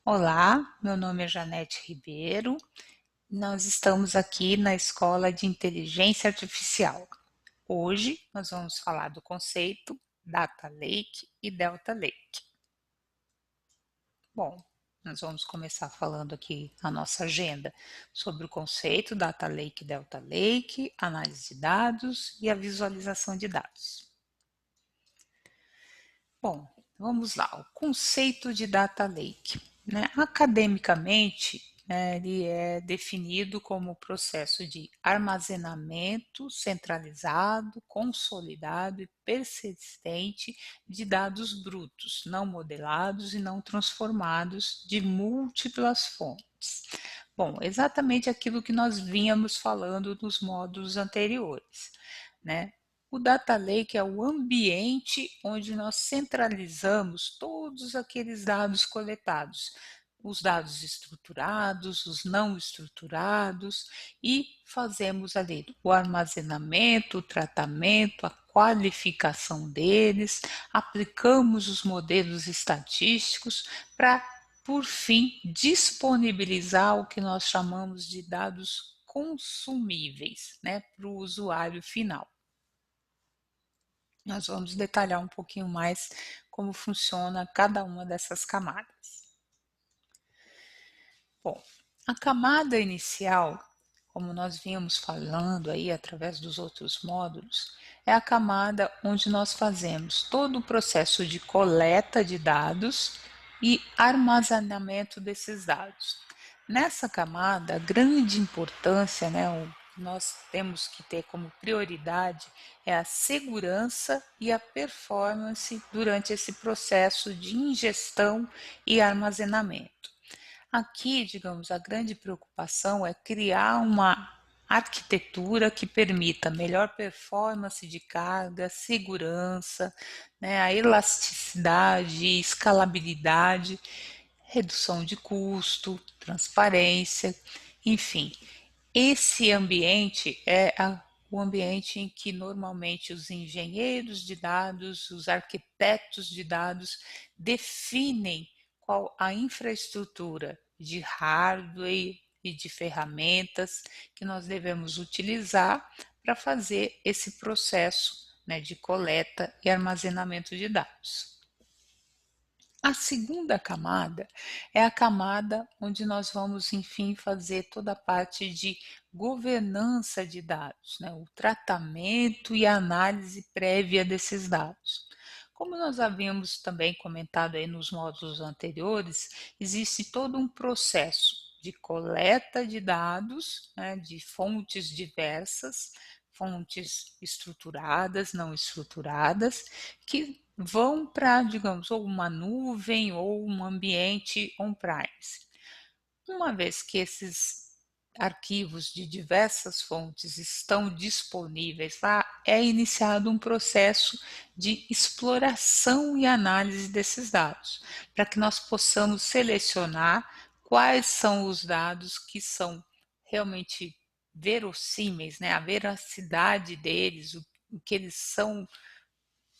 Olá, meu nome é Janete Ribeiro. Nós estamos aqui na Escola de Inteligência Artificial. Hoje nós vamos falar do conceito Data Lake e Delta Lake. Bom, nós vamos começar falando aqui a nossa agenda sobre o conceito Data Lake e Delta Lake, análise de dados e a visualização de dados. Bom, vamos lá. O conceito de Data Lake, né? Academicamente, ele é definido como o processo de armazenamento centralizado, consolidado e persistente de dados brutos, não modelados e não transformados de múltiplas fontes. Bom, exatamente aquilo que nós vínhamos falando nos módulos anteriores, né? O Data Lake é o ambiente onde nós centralizamos todos aqueles dados coletados, os dados estruturados, os não estruturados, e fazemos ali o armazenamento, o tratamento, a qualificação deles, aplicamos os modelos estatísticos para, por fim, disponibilizar o que nós chamamos de dados consumíveis, né, para o usuário final. Nós vamos detalhar um pouquinho mais como funciona cada uma dessas camadas. Bom, a camada inicial, como nós vínhamos falando aí através dos outros módulos, é a camada onde nós fazemos todo o processo de coleta de dados e armazenamento desses dados. Nessa camada, a grande importância, né, nós temos que ter como prioridade é a segurança e a performance durante esse processo de ingestão e armazenamento. Aqui, digamos, a grande preocupação é criar uma arquitetura que permita melhor performance de carga, segurança, né, a elasticidade, escalabilidade, redução de custo, transparência, enfim. Esse ambiente é o ambiente em que normalmente os engenheiros de dados, os arquitetos de dados definem qual a infraestrutura de hardware e de ferramentas que nós devemos utilizar para fazer esse processo, né, de coleta e armazenamento de dados. A segunda camada é a camada onde nós vamos, enfim, fazer toda a parte de governança de dados, né? O tratamento e a análise prévia desses dados. Como nós havíamos também comentado aí nos módulos anteriores, existe todo um processo de coleta de dados, né, de fontes diversas, fontes estruturadas, não estruturadas, que vão para, digamos, ou uma nuvem ou um ambiente on-premise. Uma vez que esses arquivos de diversas fontes estão disponíveis lá, é iniciado um processo de exploração e análise desses dados, para que nós possamos selecionar quais são os dados que são realmente verossímeis, né? A veracidade deles, o que eles são,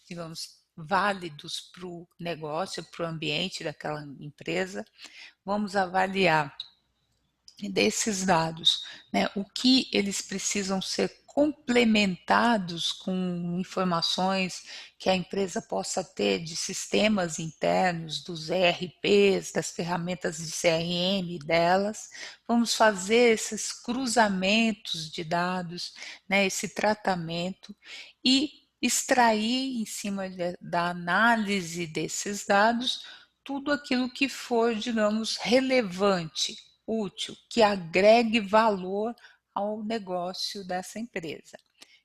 digamos, válidos para o negócio, para o ambiente daquela empresa. Vamos avaliar desses dados, né, o que eles precisam ser complementados com informações que a empresa possa ter de sistemas internos, dos ERPs, das ferramentas de CRM delas. Vamos fazer esses cruzamentos de dados, né, esse tratamento e extrair em cima da análise desses dados tudo aquilo que for, digamos, relevante, útil, que agregue valor ao negócio dessa empresa.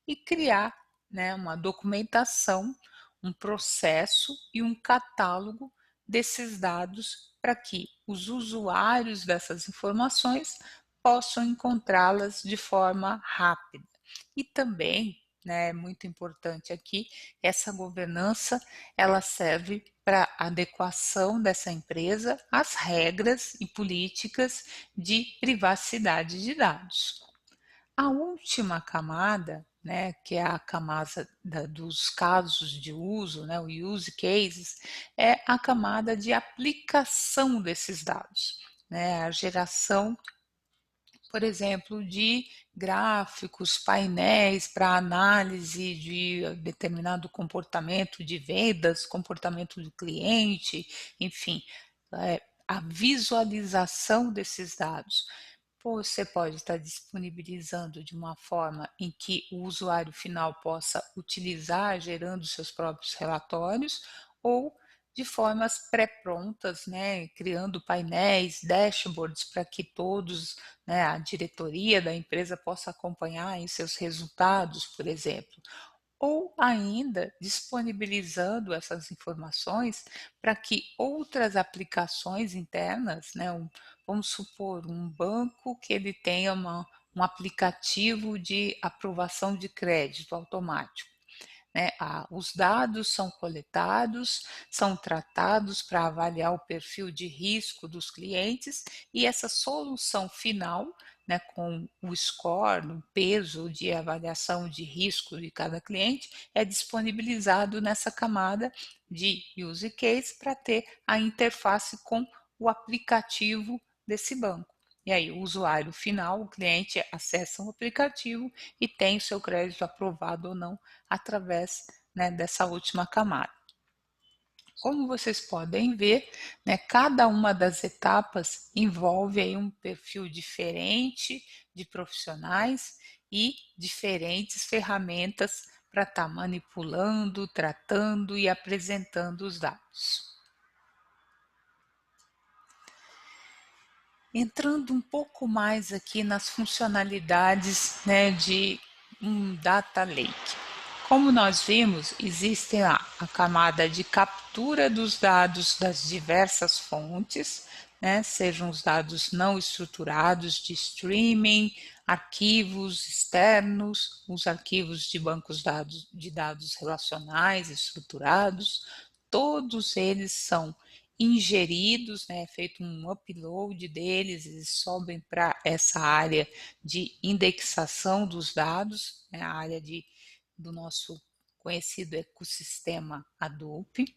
E criar, né, uma documentação, um processo e um catálogo desses dados para que os usuários dessas informações possam encontrá-las de forma rápida. E também, né, muito importante aqui, essa governança ela serve para adequação dessa empresa às regras e políticas de privacidade de dados. A última camada, né, que é a camada dos casos de uso, né, o use cases, é a camada de aplicação desses dados, né, a geração, por exemplo, de gráficos, painéis para análise de determinado comportamento de vendas, comportamento do cliente, enfim, a visualização desses dados. Você pode estar disponibilizando de uma forma em que o usuário final possa utilizar, gerando seus próprios relatórios, ou de formas pré-prontas, né, criando painéis, dashboards para que todos, né, a diretoria da empresa possa acompanhar em seus resultados, por exemplo, ou ainda disponibilizando essas informações para que outras aplicações internas, né, vamos supor, um banco que ele tenha um aplicativo de aprovação de crédito automático, né? Os dados são coletados, são tratados para avaliar o perfil de risco dos clientes e essa solução final, né, com o score, o peso de avaliação de risco de cada cliente, é disponibilizado nessa camada de use case para ter a interface com o aplicativo desse banco. E aí, o usuário final, o cliente, acessa o aplicativo e tem o seu crédito aprovado ou não através, né, dessa última camada. Como vocês podem ver, né, cada uma das etapas envolve aí um perfil diferente de profissionais e diferentes ferramentas para estar manipulando, tratando e apresentando os dados. Entrando um pouco mais aqui nas funcionalidades, né, de um data lake. Como nós vimos, existe a camada de captura dos dados das diversas fontes, né, sejam os dados não estruturados de streaming, arquivos externos, os arquivos de bancos de dados relacionais estruturados, todos eles são ingeridos, né, é feito um upload deles, eles sobem para essa área de indexação dos dados, né, a área do nosso conhecido ecossistema Hadoop.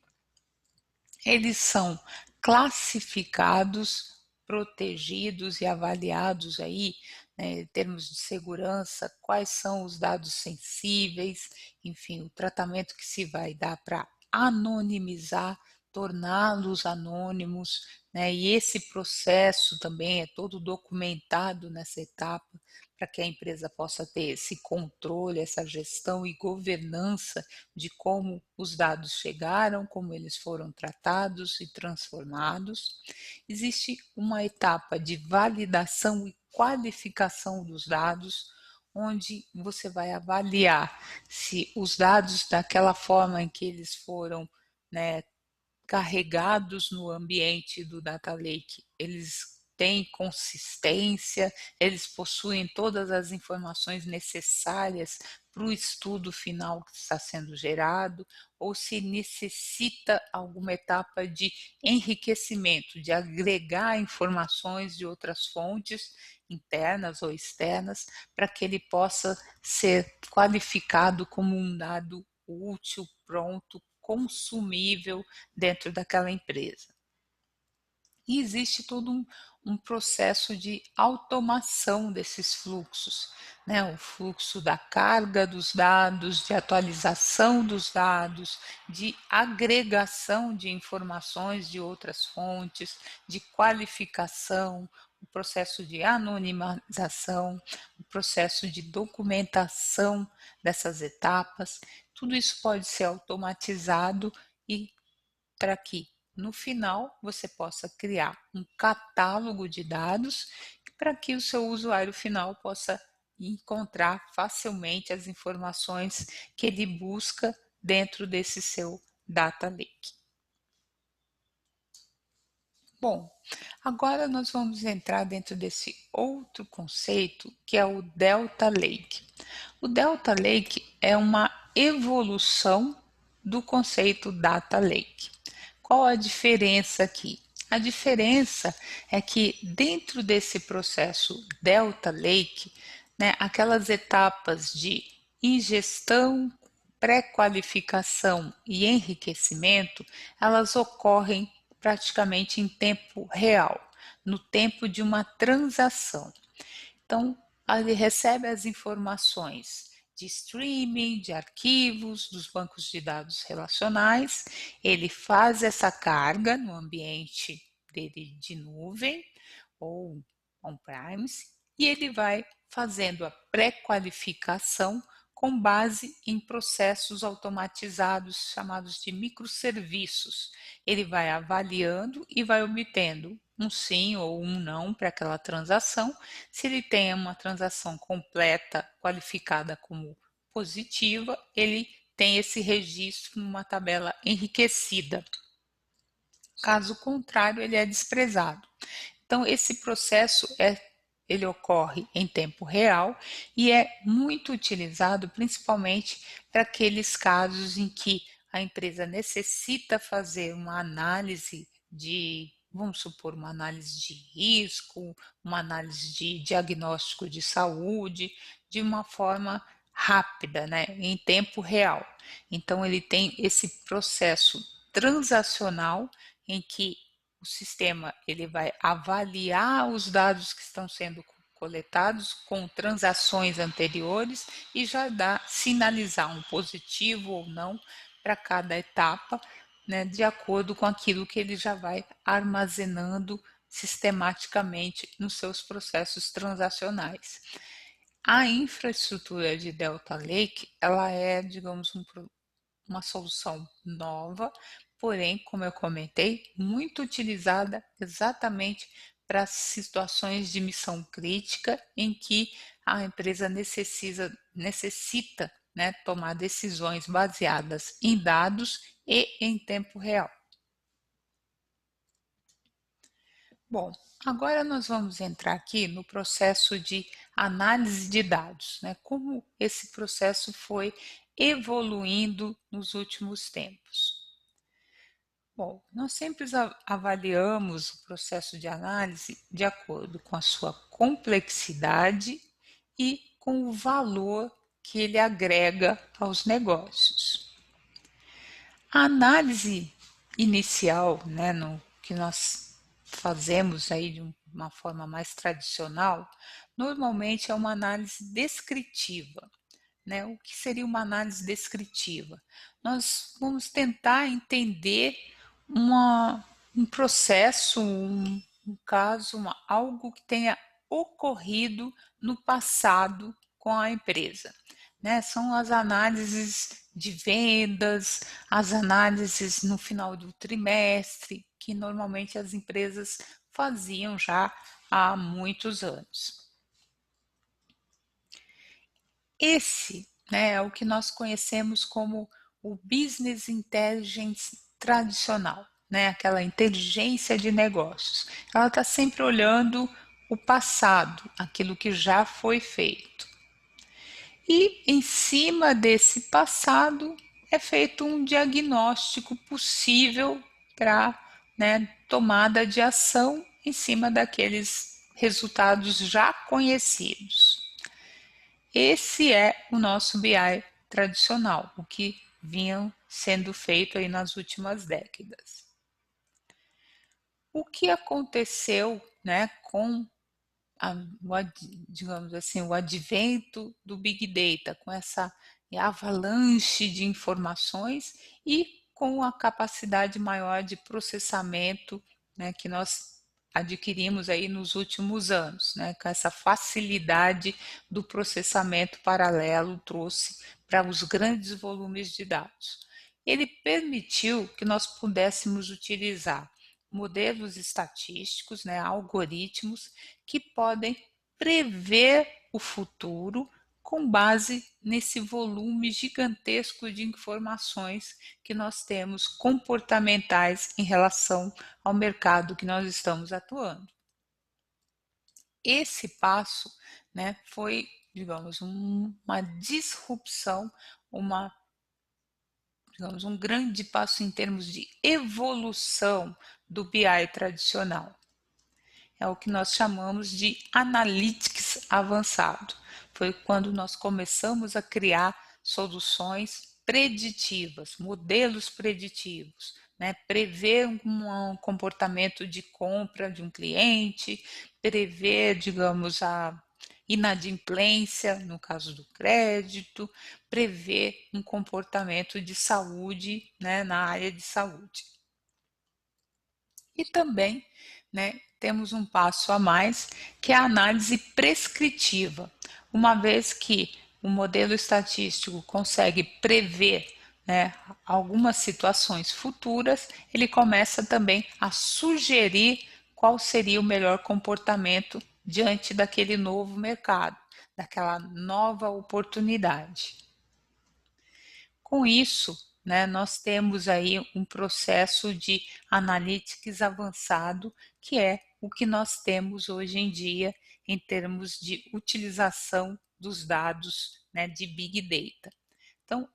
Eles são classificados, protegidos e avaliados aí, né, em termos de segurança, quais são os dados sensíveis, enfim, o tratamento que se vai dar para anonimizar, torná-los anônimos, né? E esse processo também é todo documentado nessa etapa para que a empresa possa ter esse controle, essa gestão e governança de como os dados chegaram, como eles foram tratados e transformados. Existe uma etapa de validação e qualificação dos dados, onde você vai avaliar se os dados daquela forma em que eles foram, né, carregados no ambiente do Data Lake, eles têm consistência, eles possuem todas as informações necessárias para o estudo final que está sendo gerado, ou se necessita alguma etapa de enriquecimento, de agregar informações de outras fontes, internas ou externas, para que ele possa ser qualificado como um dado útil, pronto, consumível dentro daquela empresa. E existe todo um processo de automação desses fluxos, né? O fluxo da carga dos dados, de atualização dos dados, de agregação de informações de outras fontes, de qualificação, o processo de anonimização, o processo de documentação dessas etapas. Tudo isso pode ser automatizado e para que no final você possa criar um catálogo de dados para que o seu usuário final possa encontrar facilmente as informações que ele busca dentro desse seu data lake. Bom, agora nós vamos entrar dentro desse outro conceito que é o Delta Lake. O Delta Lake é uma evolução do conceito Data Lake. Qual a diferença aqui? A diferença é que dentro desse processo Delta Lake, né, aquelas etapas de ingestão, pré-qualificação e enriquecimento, elas ocorrem praticamente em tempo real, no tempo de uma transação. Então, ele recebe as informações de streaming, de arquivos, dos bancos de dados relacionais, ele faz essa carga no ambiente dele de nuvem ou on-premise e ele vai fazendo a pré-qualificação com base em processos automatizados chamados de microserviços. Ele vai avaliando e vai obtendo um sim ou um não para aquela transação. Se ele tem uma transação completa, qualificada como positiva, ele tem esse registro numa tabela enriquecida. Caso contrário, ele é desprezado. Então, esse processo ele ocorre em tempo real e é muito utilizado principalmente para aqueles casos em que a empresa necessita fazer uma análise de, vamos supor, uma análise de risco, uma análise de diagnóstico de saúde, de uma forma rápida, né, em tempo real. Então, ele tem esse processo transacional em que o sistema ele vai avaliar os dados que estão sendo coletados com transações anteriores e já dá sinalizar um positivo ou não para cada etapa, né, de acordo com aquilo que ele já vai armazenando sistematicamente nos seus processos transacionais. A infraestrutura de Delta Lake, ela é, digamos, uma solução nova, porém, como eu comentei, muito utilizada exatamente para situações de missão crítica em que a empresa necessita, né, tomar decisões baseadas em dados e em tempo real. Bom, agora nós vamos entrar aqui no processo de análise de dados, né? Como esse processo foi evoluindo nos últimos tempos. Bom, nós sempre avaliamos o processo de análise de acordo com a sua complexidade e com o valor que ele agrega aos negócios. A análise inicial, né, no que nós fazemos aí de uma forma mais tradicional, normalmente é uma análise descritiva, né? O que seria uma análise descritiva? Nós vamos tentar entender um processo, um caso, algo que tenha ocorrido no passado com a empresa. Né? São as análises de vendas, as análises no final do trimestre, que normalmente as empresas faziam já há muitos anos. Esse, né, é o que nós conhecemos como o business intelligence tradicional, né, aquela inteligência de negócios. Ela está sempre olhando o passado, aquilo que já foi feito. E em cima desse passado é feito um diagnóstico possível para, né, tomada de ação em cima daqueles resultados já conhecidos. Esse é o nosso BI tradicional, o que vinha sendo feito aí nas últimas décadas. O que aconteceu, né, com digamos assim, o advento do Big Data, com essa avalanche de informações e com a capacidade maior de processamento, né, que nós adquirimos aí nos últimos anos, né, com essa facilidade do processamento paralelo trouxe para os grandes volumes de dados. Ele permitiu que nós pudéssemos utilizar modelos estatísticos, né, algoritmos que podem prever o futuro com base nesse volume gigantesco de informações que nós temos comportamentais em relação ao mercado que nós estamos atuando. Esse passo, né, foi, digamos, uma disrupção, digamos, um grande passo em termos de evolução do BI tradicional. É o que nós chamamos de analytics avançado. foi quando nós começamos a criar soluções preditivas, modelos preditivos, né? Prever um comportamento de compra de um cliente, prever, digamos, a inadimplência, no caso do crédito, prever um comportamento de saúde, né, na área de saúde. E também, né, temos um passo a mais, que é a análise prescritiva, uma vez que o modelo estatístico consegue prever, né, algumas situações futuras, ele começa também a sugerir qual seria o melhor comportamento diante daquele novo mercado, daquela nova oportunidade. Com isso, né, nós temos aí um processo de analytics avançado, que é o que nós temos hoje em dia em termos de utilização dos dados, né, de Big Data. Então,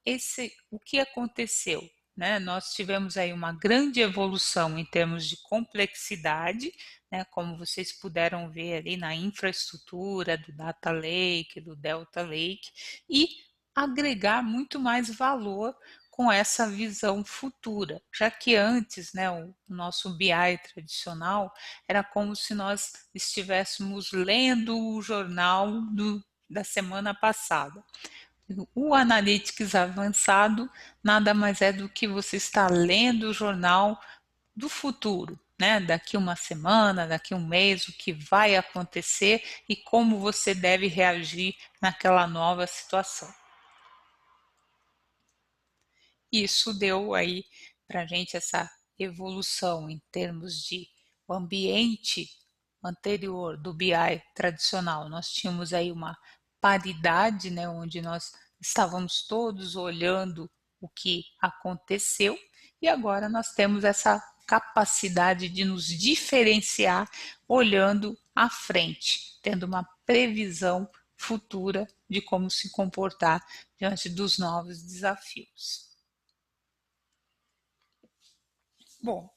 o que aconteceu? Né? Nós tivemos aí uma grande evolução em termos de complexidade, né? Como vocês puderam ver ali na infraestrutura do Data Lake, do Delta Lake, e agregar muito mais valor com essa visão futura, já que antes, né, o nosso BI tradicional era como se nós estivéssemos lendo o jornal da semana passada. O Analytics avançado nada mais é do que você estar lendo o jornal do futuro, né? Daqui uma semana, daqui um mês, o que vai acontecer e como você deve reagir naquela nova situação. Isso deu aí para a gente essa evolução em termos de o ambiente anterior do BI tradicional. Nós tínhamos aí uma paridade, né, onde nós estávamos todos olhando o que aconteceu e agora nós temos essa capacidade de nos diferenciar olhando à frente, tendo uma previsão futura de como se comportar diante dos novos desafios. Bom,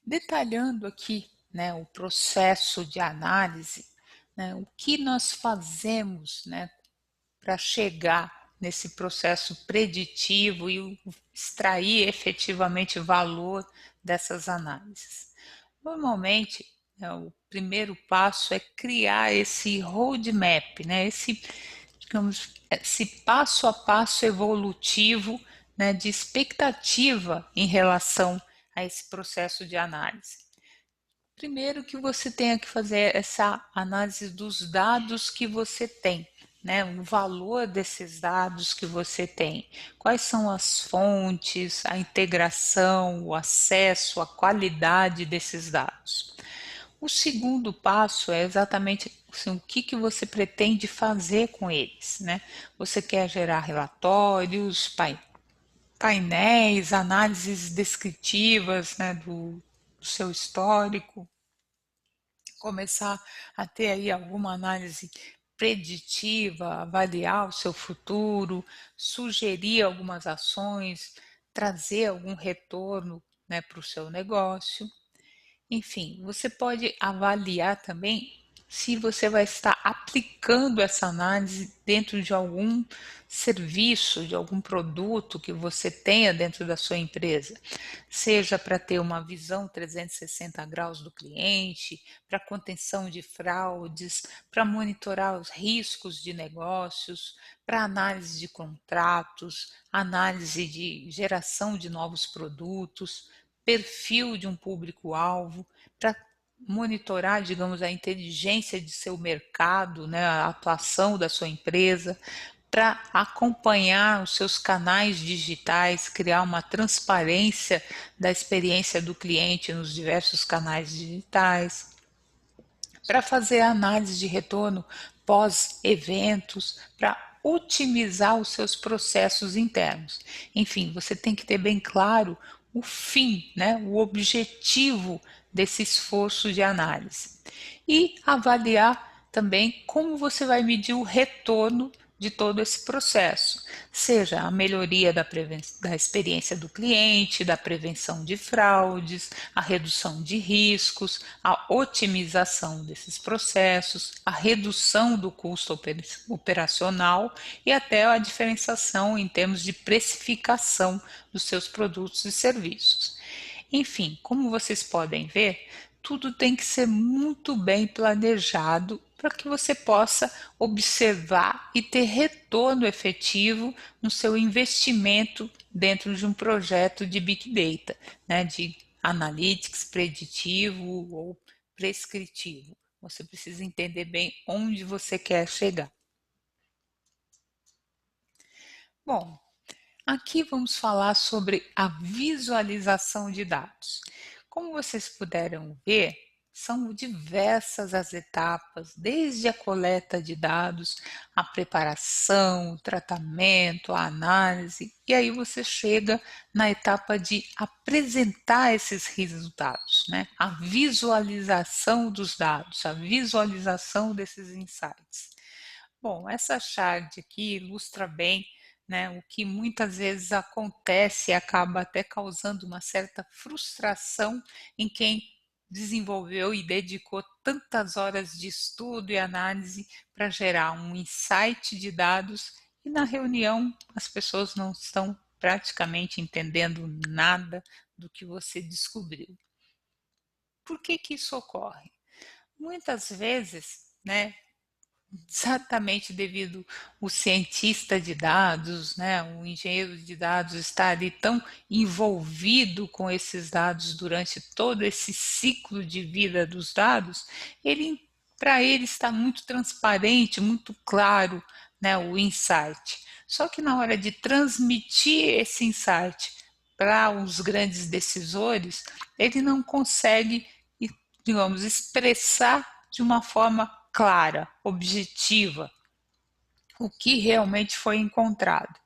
detalhando aqui, né, o processo de análise, né, o que nós fazemos, né, para chegar nesse processo preditivo e extrair efetivamente valor dessas análises. Normalmente, né, o primeiro passo é criar esse roadmap, né, digamos, esse passo a passo evolutivo, né, de expectativa em relação a esse processo de análise. Primeiro que você tenha que fazer essa análise dos dados que você tem, né? O valor desses dados que você tem, quais são as fontes, a integração, o acesso, a qualidade desses dados. O segundo passo é exatamente assim, o que você pretende fazer com eles, né? Você quer gerar relatórios, painéis, análises descritivas, né, do seu histórico, começar a ter aí alguma análise preditiva, avaliar o seu futuro, sugerir algumas ações, trazer algum retorno, né, para o seu negócio. Enfim, você pode avaliar também se você vai estar aplicando essa análise dentro de algum serviço, de algum produto que você tenha dentro da sua empresa, seja para ter uma visão 360 graus do cliente, para contenção de fraudes, para monitorar os riscos de negócios, para análise de contratos, análise de geração de novos produtos, perfil de um público-alvo, para monitorar, digamos, a inteligência de seu mercado, né, a atuação da sua empresa, para acompanhar os seus canais digitais, criar uma transparência da experiência do cliente nos diversos canais digitais, para fazer a análise de retorno pós-eventos, para otimizar os seus processos internos. Enfim, você tem que ter bem claro o fim, né, o objetivo desse esforço de análise. E avaliar também como você vai medir o retorno de todo esse processo, seja a melhoria da experiência do cliente, da prevenção de fraudes, a redução de riscos, a otimização desses processos, a redução do custo operacional e até a diferenciação em termos de precificação dos seus produtos e serviços. Enfim, como vocês podem ver, tudo tem que ser muito bem planejado para que você possa observar e ter retorno efetivo no seu investimento dentro de um projeto de Big Data, né, de analytics preditivo ou prescritivo. Você precisa entender bem onde você quer chegar. Bom, aqui vamos falar sobre a visualização de dados. Como vocês puderam ver, são diversas as etapas, desde a coleta de dados, a preparação, o tratamento, a análise, e aí você chega na etapa de apresentar esses resultados, né? A visualização dos dados, a visualização desses insights. Bom, essa chart aqui ilustra bem, né, o que muitas vezes acontece e acaba até causando uma certa frustração em quem desenvolveu e dedicou tantas horas de estudo e análise para gerar um insight de dados e na reunião as pessoas não estão praticamente entendendo nada do que você descobriu. Por que que isso ocorre? Muitas vezes, né, exatamente devido o cientista de dados, né, o engenheiro de dados estar ali tão envolvido com esses dados durante todo esse ciclo de vida dos dados, para ele está muito transparente, muito claro, né, o insight. Só que na hora de transmitir esse insight para os grandes decisores, ele não consegue, digamos, expressar de uma forma clara, objetiva, o que realmente foi encontrado.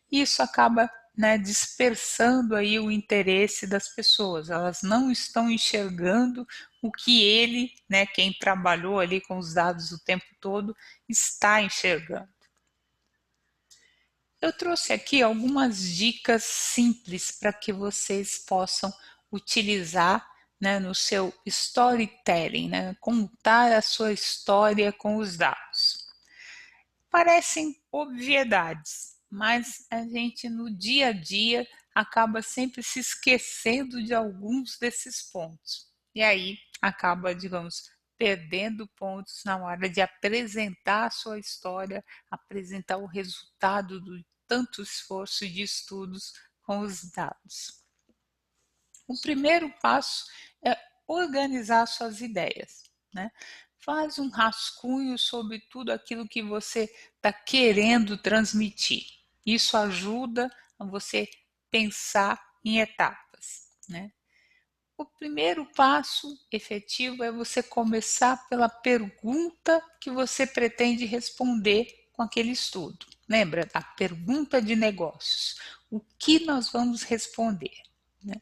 Isso acaba, né, dispersando aí o interesse das pessoas. Elas não estão enxergando o que ele, né, quem trabalhou ali com os dados o tempo todo, está enxergando. Eu trouxe aqui algumas dicas simples para que vocês possam utilizar, né, no seu storytelling, né, contar a sua história com os dados. Parecem obviedades, mas a gente no dia a dia acaba sempre se esquecendo de alguns desses pontos. E aí acaba, digamos, perdendo pontos na hora de apresentar a sua história, apresentar o resultado do tanto esforço de estudos com os dados. O primeiro passo é organizar suas ideias, né? Faz um rascunho sobre tudo aquilo que você está querendo transmitir. Isso ajuda a você pensar em etapas, né? O primeiro passo efetivo é você começar pela pergunta que você pretende responder com aquele estudo. Lembra da pergunta de negócios? O que nós vamos responder, né?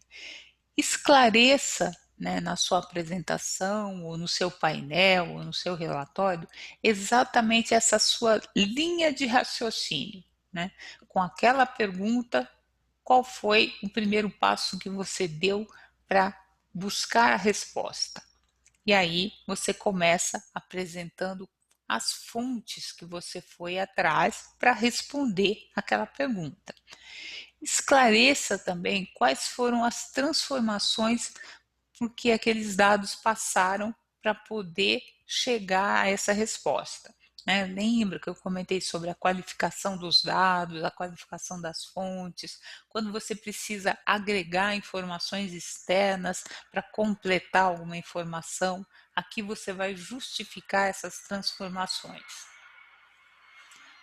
Esclareça, né, na sua apresentação, ou no seu painel, ou no seu relatório, exatamente essa sua linha de raciocínio, né? Com aquela pergunta, qual foi o primeiro passo que você deu para buscar a resposta? E aí você começa apresentando as fontes que você foi atrás para responder aquela pergunta. Esclareça também quais foram as transformações por que aqueles dados passaram para poder chegar a essa resposta, né? Lembra que eu comentei sobre a qualificação dos dados, a qualificação das fontes, quando você precisa agregar informações externas para completar alguma informação, aqui você vai justificar essas transformações.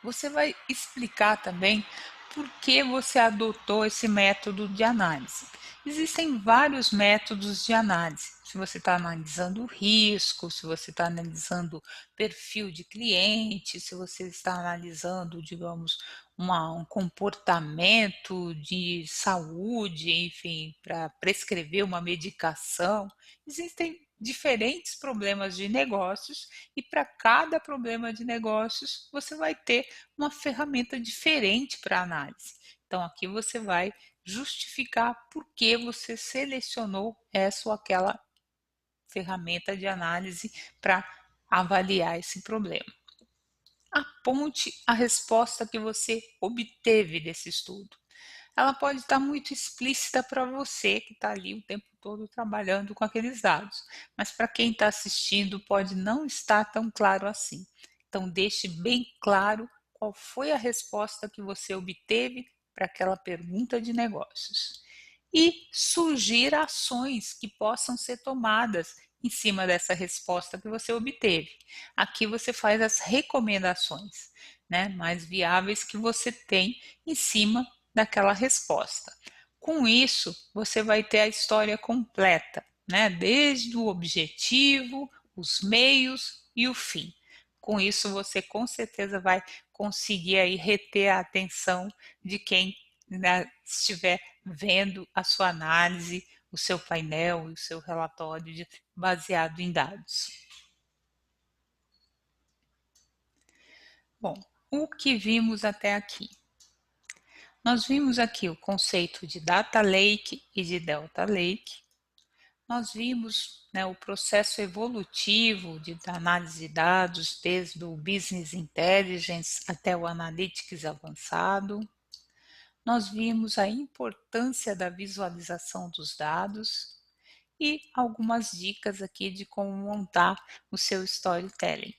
Você vai explicar também por que você adotou esse método de análise. Existem vários métodos de análise. Se você está analisando o risco, se você está analisando perfil de cliente, se você está analisando, digamos, um comportamento de saúde, enfim, para prescrever uma medicação. Existem diferentes problemas de negócios e para cada problema de negócios você vai ter uma ferramenta diferente para análise. Então aqui você vai justificar por que você selecionou essa ou aquela ferramenta de análise para avaliar esse problema. Aponte a resposta que você obteve desse estudo. Ela pode estar muito explícita para você que está ali o tempo todo trabalhando com aqueles dados, mas para quem está assistindo pode não estar tão claro assim. Então deixe bem claro qual foi a resposta que você obteve para aquela pergunta de negócios. E sugira ações que possam ser tomadas em cima dessa resposta que você obteve. Aqui você faz as recomendações, né, mais viáveis que você tem em cima daquela resposta. Com isso, você vai ter a história completa, né, desde o objetivo, os meios e o fim. Com isso, você com certeza vai conseguir aí reter a atenção de quem, né, estiver vendo a sua análise, o seu painel e o seu relatório baseado em dados. Bom, o que vimos até aqui? Nós vimos aqui o conceito de Data Lake e de Delta Lake. Nós vimos, né, o processo evolutivo da análise de dados, desde o Business Intelligence até o Analytics avançado. Nós vimos a importância da visualização dos dados e algumas dicas aqui de como montar o seu storytelling.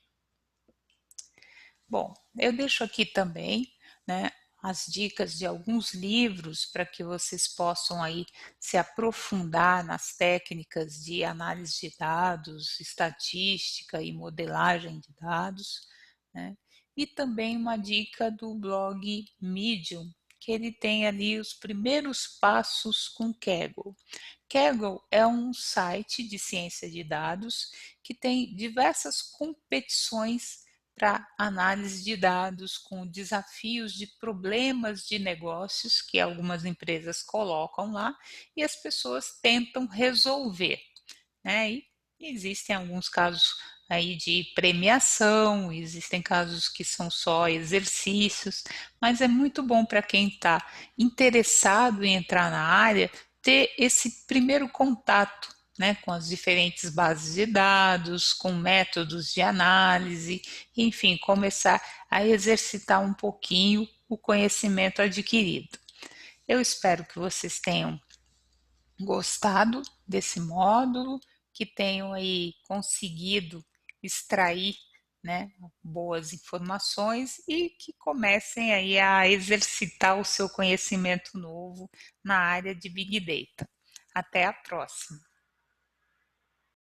Bom, eu deixo aqui também, né, as dicas de alguns livros para que vocês possam aí se aprofundar nas técnicas de análise de dados, estatística e modelagem de dados, né? E também uma dica do blog Medium, que ele tem ali os primeiros passos com Kaggle. Kaggle é um site de ciência de dados que tem diversas competições para análise de dados com desafios de problemas de negócios que algumas empresas colocam lá e as pessoas tentam resolver, né? E existem alguns casos aí de premiação, existem casos que são só exercícios, mas é muito bom para quem está interessado em entrar na área ter esse primeiro contato, né, com as diferentes bases de dados, com métodos de análise, enfim, começar a exercitar um pouquinho o conhecimento adquirido. Eu espero que vocês tenham gostado desse módulo, que tenham aí conseguido extrair, né, boas informações e que comecem aí a exercitar o seu conhecimento novo na área de Big Data. Até a próxima!